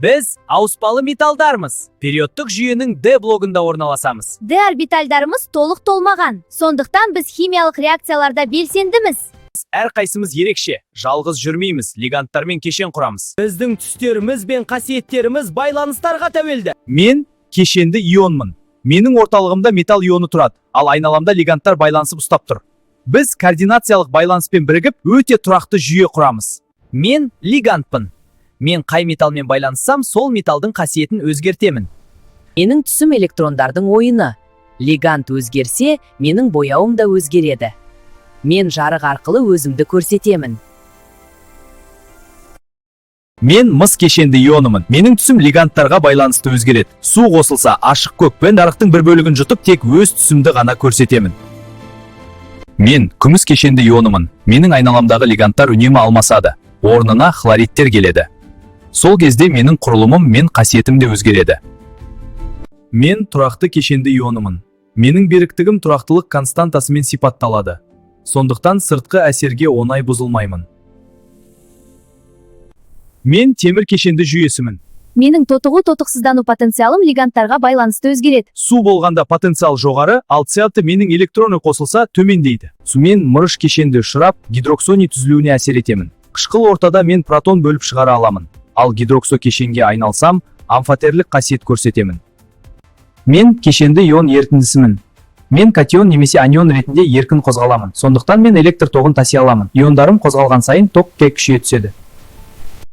Біз ауыспалы металдармыз. Периодтық жүйенің D блогында орналасамыз. D орбитальдарымыз толық толмаған. Сондықтан біз химиялық реакцияларда белсендіміз. Әрқайсымыз ерекше, жалғыз жүрмейміз, лигандтармен кешен құрамыз. Біздің түстеріміз бен қасиеттеріміз байланыстарға тәуелді. Мен кешенді ионмын. Менің орталығымда металл ионы тұрады, ал айналамда лигандтар байланысып ұстап тұр. Біз координациялық байланыспен бірігіп, өте тұрақты жүйе құрамыз. Мен лигандпын. Мен қай металмен байланыссам, сол металдың қасиетін өзгертемін. Менің түсім электрондардың ойыны. Лиганд өзгерсе, менің бояуым да өзгереді. Мен жарық арқылы өзімді көрсетемін. Мен мыс кешенді ионымын. Менің түсім лигандтарға байланысты өзгереді. Су қосылса, ашық көк пен жарықтың бір бөлігін жұтып, тек өз түсімді ғана көрсетемін. Мен күміс кешенді ионымын. Менің айналамдағы лигандтар үнемі алмасады. Орнына хлоридтер келеді. Сол кезде менің құрылымым мен қасиетім де өзгереді. Мен тұрақты кешенді ионымын. Менің беріктігім тұрақтылық константасымен сипатталады. Сондықтан сыртқы әсерге оңай бұзылмаймын. Мен темір кешенді жүйесімін. Менің тотығу-тотықсыздану потенциалым лигандтарға байланысты өзгереді. Су болғанда потенциал жоғары, ал С менің электроны қосылса төмендейді. Сумен мырыш кешенді ұшырап, гидроксоний түзілуіне әсер етемін. Қышқыл ортада мен протон бөліп шығара аламын. Ал гидроксо кешенге айналсам, амфотерлік қасиет көрсетемін. Мен кешенді ион ерітіндісімін. Мен катион немесе анион ретінде еркін қозғаламын. Сондықтан мен электр тоғын таси аламын. Иондарым қозғалған сайын ток күшейе түседі.